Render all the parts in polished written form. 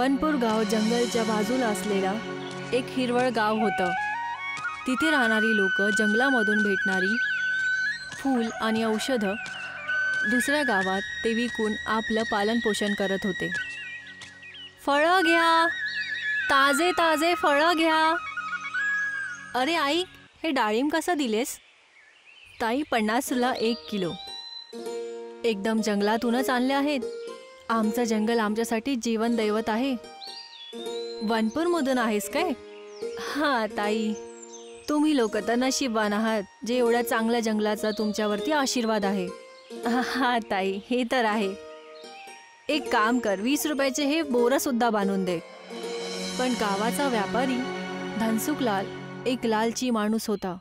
वनपूर गाव जंगलच्या बाजूला असलेला एक हिरवळ गाव होतं. तिथे राहणारी लोक जंगलामधून भेटणारी फूल आणि औषधं दुसऱ्या गावात ते विकून आपलं पालनपोषण करत होते. फळं घ्या, ताजे ताजे फळं घ्या. अरे आई, हे डाळिंब कसं दिलेस? ताई, 50ला 1 किलो. एकदम जंगलातूनच आणले आहेत. आमचं जंगल आमच्यासाठी जीवन दैवत आहे. वनपूरमधून आहेस काय? हां ताई, तुम्ही लोक तर नशीबवान आहात जे एवढ्या चांगल्या जंगलाचा तुमच्यावरती आशीर्वाद आहे. हा ताई, हे तर आहे. एक काम कर, 20 रुपयाचे हे बोरं सुद्धा बांधून दे. पण गावाचा व्यापारी धनसुखलाल एक लालची माणूस होता.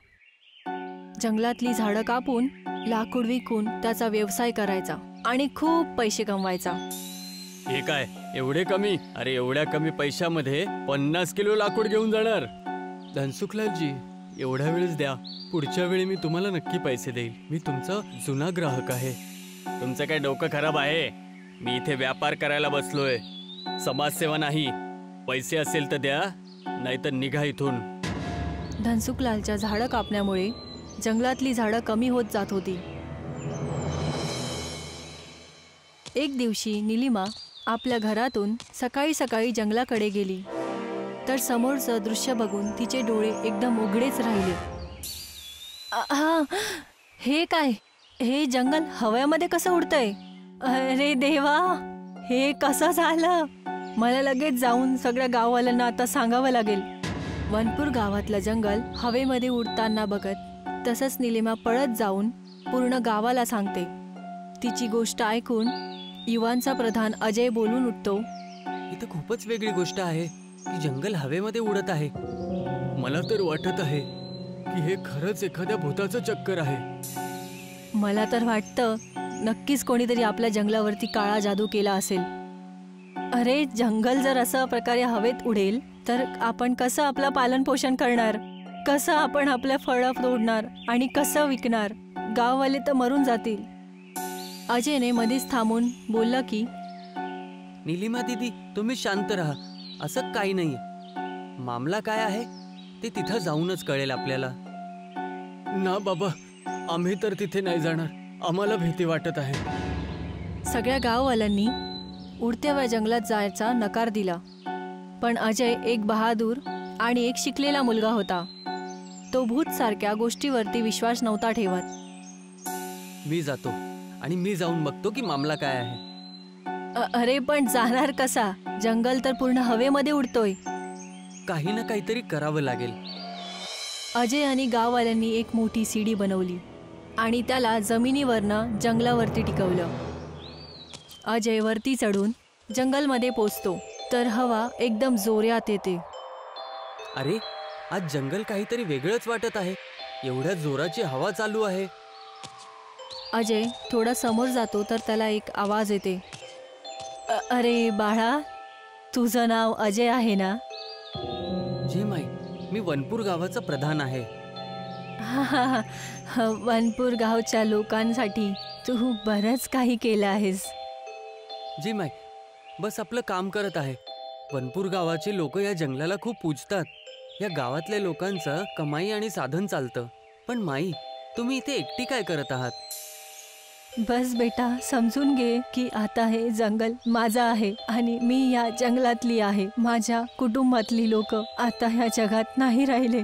जंगलातली झाडं कापून लाकूड विकून त्याचा व्यवसाय करायचा आणि खूप पैसे कमवायचा. हे काय एवढे कमी? अरे एवढ्या कमी पैशामध्ये 50 किलो लाकूड घेऊन जाणार? धनसुखलालजी, एवढ्या वेळेस द्या. पुढच्या वेळी मी तुम्हाला नक्की पैसे देईल. मी तुमचा जुना ग्राहक आहे. तुमचं काय डोकं खराब आहे? मी इथे व्यापार करायला बसलोय, समाजसेवा नाही. पैसे असेल तर द्या, नाहीतर निघा इथून. धनसुखलालच्या झाडं कापण्यामुळे जंगलातली झाडं कमी होत जात होती. एक दिवशी निलिमा आपल्या घरातून सकाळी सकाळी जंगलाकडे गेली तर समोरचं दृश्य बघून तिचे डोळे एकदम उघडेच राहिले. हे काय? हे जंगल हव्यामध्ये कसं उडतंय? अरे देवा, हे कसं झालं? मला लगेच जाऊन सगळ्या गाववाल्यांना आता सांगावं लागेल. वनपूर गावातलं जंगल हवेमध्ये उडताना बघत तसंच निलिमा पळत जाऊन पूर्ण गावाला सांगते. तिची गोष्ट ऐकून युवांचा प्रधान अजय बोलून उठतो. ही तर खूपच वेगळी गोष्ट आहे की जंगल हवेमध्ये उडत आहे. मला तर वाटत आहे की हे खरंच एखाद्या भूताचं चक्कर आहे. मला तर वाटतं नक्कीच कोणीतरी आपल्या जंगलावरती काळा जादू केला असेल. अरे, जंगल जर अशा प्रकारे हवेत उडेल तर आपण कसं आपलं पालन पोषण करणार? कसं आपण आपल्या फळं तोडणार आणि कसं विकणार? गाववाले तर मरून जातील. अजयने मध्येच थांबून बोलला की, निलिमा दीदी, तुम्ही शांत राहा. असं काही नाही. मामला काय आहे ते तिथं जाऊनच कळेल आपल्याला. ना बाबा, आम्ही तर तिथे नाही जाणार. आम्हाला भीती वाटत आहे. सगळ्या गाववाल्यांनी उडत्या जंगलात जायचा नकार दिला. पण अजय एक बहादूर आणि एक शिकलेला मुलगा होता. तो भूत सारख्या गोष्टीवरती विश्वास नव्हता ठेवत. मी जातो आणि मी जाऊन बघतो की मामला काय आहे. अरे पण जाणार कसा? जंगल तर पूर्ण हवेमध्ये उडतोय. काही ना काहीतरी करावं लागेल. अजय आणि गाववाल्यांनी एक मोठी सीडी बनवली आणि त्याला जमिनीवरनं जंगलावरती टिकवलं. अजय वरती चढून जंगलमध्ये पोचतो तर हवा एकदम जोरात येते. अरे, आज जंगल काहीतरी वेगळंच वाटत आहे. एवढ्या जोराची हवा चालू आहे. अजय थोडा समोर जातो तर त्याला एक आवाज येते. अरे बाळा, तुझं नाव अजय आहे ना? जी माई, मी वनपूर गावाचा प्रधान आहे. वनपूर गावच्या लोकांसाठी तू बरंच काही केलं आहेस. जी माई, बस आपलं काम करत आहे. वनपूर गावाचे लोक या जंगलाला खूप पूजतात. या गावातल्या लोकांचं कमाई आणि साधन चालतं. पण माई, तुम्ही इथे एकटी काय करत आहात? बस बेटा, समजून घे की आता हे जंगल माझं आहे आणि मी या जंगलातली आहे. माझ्या कुटुंबातली लोक आता ह्या जगात नाही राहिले.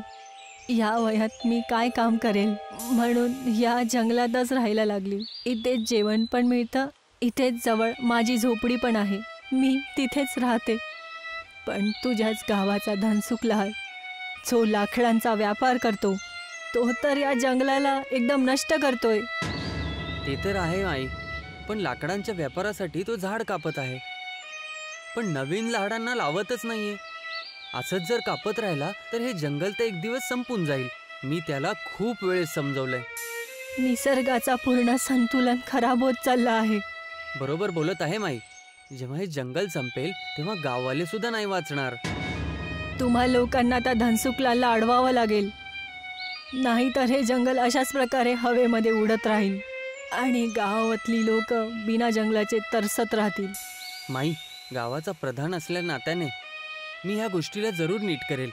या वयात मी काय काम करेल म्हणून या जंगलातच राहायला लागली. इथेच जेवण पण मिळतं, इथेच जवळ माझी झोपडी पण आहे. मी तिथेच राहते. पण तुझ्याच गावाचा धनसुखलाल जो लाकडांचा व्यापार करतो, तो तर या जंगलाला एकदम नष्ट करतोय. ते तर आहे आई, पण लाकडांच्या व्यापारासाठी तो झाड कापत आहे. पण नवीन झाडांना लावतच नाहीये. असंच जर कापत राहिला तर हे जंगल तर एक दिवस संपून जाईल. मी त्याला खूप वेळेस समजवलंय. निसर्गाचा पूर्ण संतुलन खराब होत चालला आहे. बरोबर बोलत आहे माई. जेव्हा हे जंगल संपेल तेव्हा गाववाले सुद्धा नाही वाचणार. तुम्हा लोकांना त्या धनसुखलालला अडवावं लागेल, नाहीतर हे जंगल अशाच प्रकारे हवेमध्ये उडत राहील आणि गावातली लोक बिना जंगलाचे तरसत राहतील. माई, गावाचा प्रधान असल्या नात्याने मी ह्या गोष्टीला जरूर नीट करेल.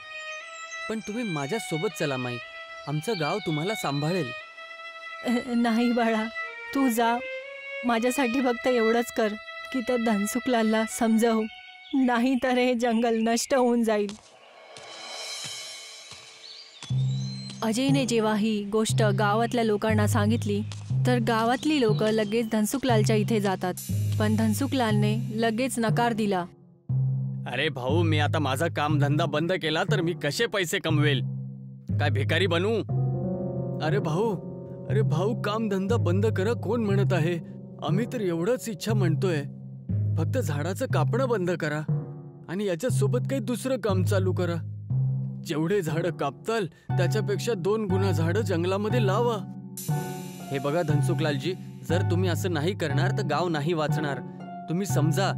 पण तुम्ही माझ्या सोबत चला माई. आमचं गाव तुम्हाला सांभाळेल. नाही बाळा, तू जा. माझ्यासाठी फक्त एवढंच कर की त्या धनसुखलालला समजव, नाही तर हे जंगल नष्ट होऊन जाईल. अजयने जेव्हा ही गोष्ट गावातल्या लोकांना सांगितली तर गावातली लोक लगेच धनसुखलालच्या इथे जातात. पण धनसुखलालने लगेच नकार दिला. अरे भाऊ, मी आता माझा काम धंदा बंद केला तर मी कसे पैसे कमवेल? काय भिकारी बनू? अरे भाऊ, काम धंदा बंद करा कोण म्हणत आहे? आम्ही तर एवढंच इच्छा म्हणतोय. फक्त झाडाचं कापणं बंद करा आणि याच्या सोबत काही दुसरं काम चालू करा. जेवढे झाडं कापताल त्याच्यापेक्षा 2 गुणा झाडं जंगलामध्ये लावा. हे बघा धनसुखलालजी, जर तुम्ही असं नाही करणार तर गाव नाही वाचणार. तुम्ही समजा,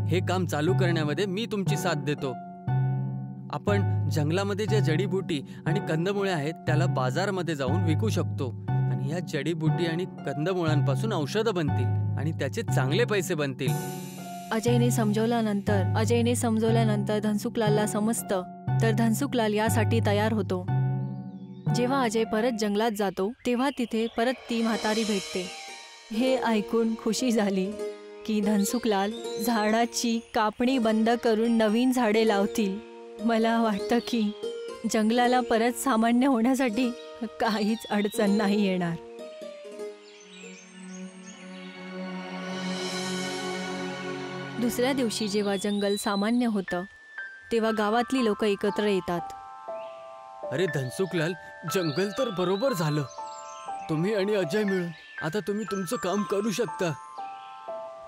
हे काम चालू करण्यामध्ये मी तुमची साथ देतो. आपण जंगलामध्ये ज्या जडीबुटी आणि कंदमुळे आहेत त्याला बाजारामध्ये जाऊन विकू शकतो आणि या जडीबुटी आणि कंदमुळांपासून औषधं बनतील आणि त्याचे चांगले पैसे बनतील. अजयने समजवल्यानंतर धनसुखलालला समजतं, तर धनसुखलाल यासाठी तयार होतो. जेव्हा अजय परत जंगलात जातो तेव्हा तिथे परत ती म्हातारी भेटते. हे ऐकून खुशी झाली की धनसुखलाल झाडाची कापणी बंद करून नवीन झाडे लावतील. मला वाटतं की जंगलाला परत सामान्य होण्यासाठी काहीच अडचण नाही येणार. दुसऱ्या दिवशी जेव्हा जंगल सामान्य होतं तेव्हा गावातली लोक एकत्र येतात. अरे धनसुखलाल, जंगल तर बरोबर झालं. तुम्ही आणि अजय मिळून आता तुम्ही तुमचं काम करू शकता.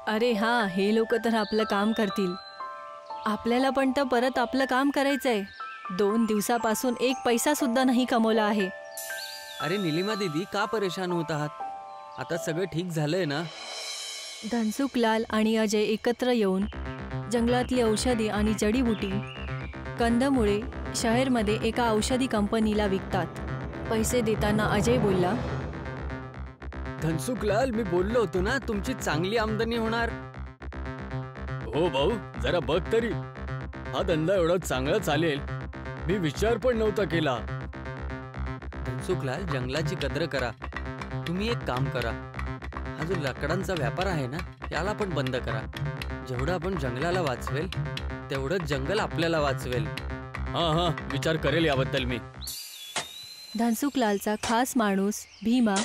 अरे हा, हे लोक तर आपलं काम करतील. आपल्याला पण तर परत आपलं काम करायचंय. 2 दिवसापासून 1 पैसा सुद्धा नाही कमवला आहे. अरे निलिमा दीदी, का परेशान होत आहात? आता सगळं ठीक झालंय ना? धनसुखलाल आणि अजय एकत्र येऊन जंगलातली औषधी आणि जडीबुटी कंदमुळे शहरमध्ये एका औषधी कंपनीला विकतात. पैसे देताना अजय बोलला, धनसुखलाल, मी बोललो होतो ना तुमची चांगली आमदनी होणार. हो भाऊ, जरा बघ तरी, हा धंदा एवढा चांगला चालेल मी विचार पण नव्हता केला. धनसुखलाल, जंगलाची कदर करा. तुम्ही एक काम करा, हा जो लाकडांचा व्यापार आहे ना याला पण बंद करा. जेवढं आपण जंगलाला वाचवेल तेवढंच जंगल आपल्याला वाचवेल. हा, विचार करेल याबद्दल मी. धनसुखलालचा खास माणूस भीमा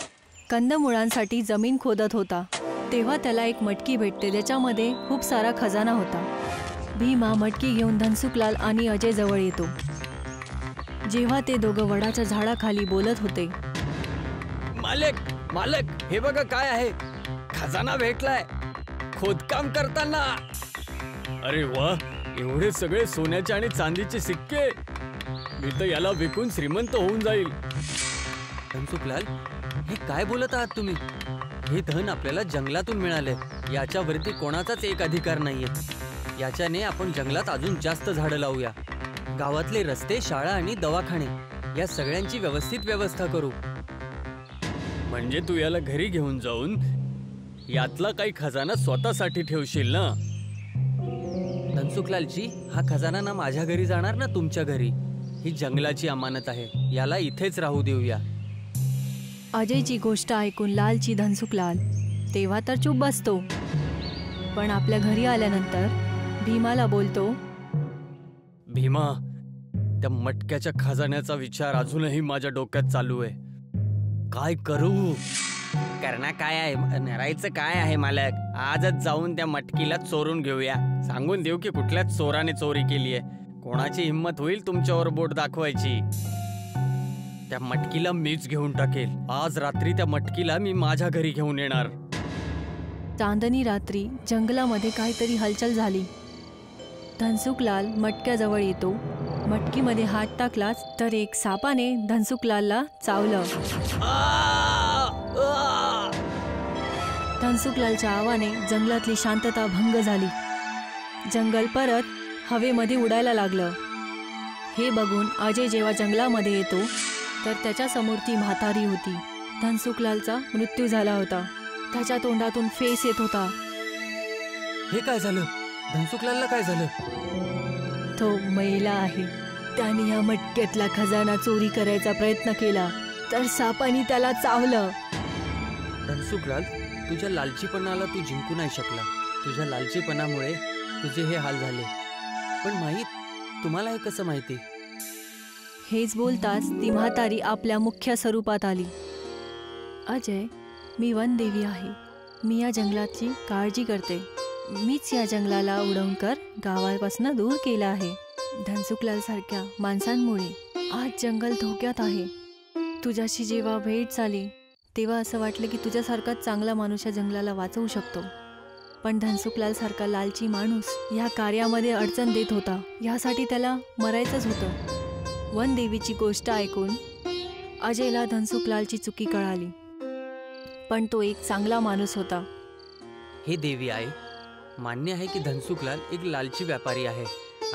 कंदमुळांसाठी जमीन खोदत होता. तेव्हा त्याला एक मटकी भेटते ज्याच्यामध्ये खूप सारा खजाना होता. भीमा मटकी घेऊन धनसुखलाल आणि अजय जवळ येतो. जेव्हा ते दोघं वडाच्या झाडाखाली बोलत होते, मालक, हे बघा काय आहे. खजाना भेटलाय खोदकाम करताना. अरे वा, एवढे सगळे सोन्याचे आणि चांदीचे सिक्के. मी तर याला विकून श्रीमंत होऊन जाईल. धनसुखलाल, हे काय बोलत आहात तुम्ही? हे धन आपल्याला जंगलातून मिळाले. याच्यावरती कोणाचाच एक अधिकार नाहीये. याच्याने आपण जंगलात अजून जास्त झाडं लावूया. गावातले रस्ते, शाळा आणि दवाखाने या सगळ्यांची व्यवस्थित व्यवस्था करू. म्हणजे तू याला घरी घेऊन जाऊन यातला काही खजाना स्वतःसाठी ठेवशील ना? धनसुखलालजी, हा खजाना ना माझ्या घरी जाणार ना तुमच्या घरी. ही जंगलाची अमानत आहे, याला इथेच राहू देऊया. अजयची गोष्ट ऐकून लालची धनसुखलाल तेव्हा तर चूप बसतो. पण आपल्या घरी आल्यानंतर भीमाला बोलतो, भीमा, त्या मटक्याच्या खजान्याचा विचार अजूनही माझ्या डोक्यात चालू आहे. काय करू? करणं काय आहे, नरायचं काय आहे मालक? आजच जाऊन त्या मटकीला चोरून घेऊया. सांगून देऊ की कुठल्याच चोराने चोरी केली आहे. कोणाची हिंमत होईल तुमच्यावर बोट दाखवायची? त्या मटकीला मीच घेऊन टाकेल. आज रात्री त्या मटकीला मी माझ्या घरी घेऊन येणार. चांदणी रात्री जंगलामध्ये काहीतरी हलचल झाली. धनसुखलाल मटक्याजवळ येतो. मटकीमध्ये हात टाकलाच तर एक सापाने धनसुखलालला चावलं. धनसुखलालच्या आवाने जंगलातली शांतता भंग झाली. जंगल परत हवेमध्ये उडायला लागलं. हे बघून अजय जेव्हा जंगलामध्ये येतो तर त्याच्यासमोर ती म्हातारी होती. धनसुखलालचा मृत्यू झाला होता. त्याच्या तोंडातून फेस येत होता. हे काय झालं? धनसुखलालला काय झालं? तो मेला आहे. त्याने या मटक्यातला खजाना चोरी करायचा प्रयत्न केला तर सापाने त्याला चावलं. धनसुखलाल, तुझ्या लालचीपणाला तू जिंकू नाही शकला. तुझ्या लालचीपणामुळे तुझे हे हाल झाले. पण माहीत, तुम्हाला हे कसं माहिती? हेच बोलताच ती म्हातारी आपल्या मुख्य स्वरूपात आली. अजय, मी वनदेवी आहे. मी या जंगलाची काळजी करते. मीच या जंगलाला उडवूनकर गावापासून दूर केला आहे. धनसुखलाल सारख्या माणसांमुळे आज जंगल धोक्यात आहे. तुझ्याशी जेव्हा भेट झाली तेव्हा असं वाटलं की तुझ्यासारखाच चांगला माणूस या जंगलाला वाचवू शकतो. पण धनसुखलाल सारखा लालची माणूस या कार्यामध्ये अडचण देत होता. यासाठी त्याला मरायचंच होतं. वनदेवीची गोष्ट ऐकून अजयला धनसुखलालची चुकी कळाली. पण तो एक चांगला माणूस होता. हे देवी आहे, मान्य आहे की धनसुखलाल एक लालची व्यापारी आहे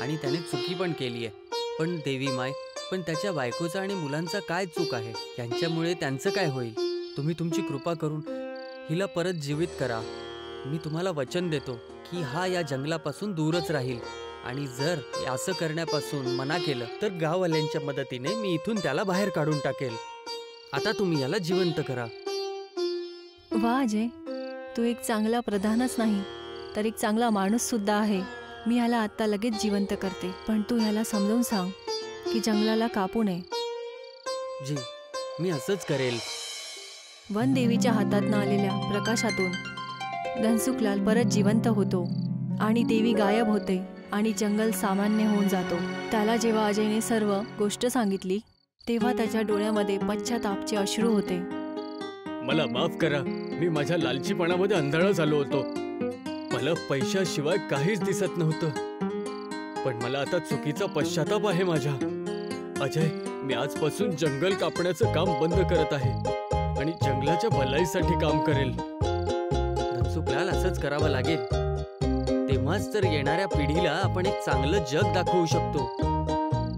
आणि त्याने चुकी पण केली आहे. पण देवी माय, पण त्याच्या बायकोचा आणि मुलांचा काय चूक आहे? यांच्यामुळे त्यांचं काय होईल? तुम्ही तुमची कृपा करून हिला परत जीवित करा. मी तुम्हाला वचन देतो की हा या जंगलापासून दूरच राहील. आणि जर असं करण्यापासून मना केलं तर गाववाल्यांच्या मदतीने मी इथून त्याला बाहेर काढून टाकेल. आता तुम्ही याला जिवंत करा. वा अजय, तू एक चांगला प्रधानच नाही तर एक चांगला माणूस सुद्धा आहे. मी ह्याला आत्ता लगेच जिवंत करते. पण तू ह्याला समजावून सांग की जंगलाला कापू नये. जी, मी असंच करेल. वनदेवीच्या हातातनं आलेल्या प्रकाशातून धनसुखलाल परत जिवंत होतो आणि देवी गायब होते आणि जंगल सामान्य होऊन जातो. त्याला जेव्हा अजयने सर्व गोष्ट सांगितली तेव्हा त्याच्या डोळ्यामध्ये पश्चातापाचे अश्रू होते. मला माफ करा, मी माझ्या लालचीपणामध्ये अंधळा झालो होतो. मला पैशाशिवाय काहीच दिसत नव्हतं. पण मला आता चुकीचा पश्चाताप आहे माझ्या. अजय, मी आजपासून जंगल कापण्याचं काम बंद करत आहे आणि जंगलाच्या भलाईसाठी काम करेल. धनसुखलाल, असंच करावं लागेल. तेव्हाच तर येणाऱ्या पिढीला आपण एक चांगलं जग दाखवू शकतो.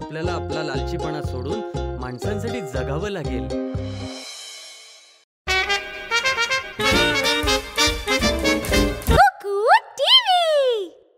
आपल्याला आपला लालचीपणा सोडून माणसांसाठी जगावं लागेल.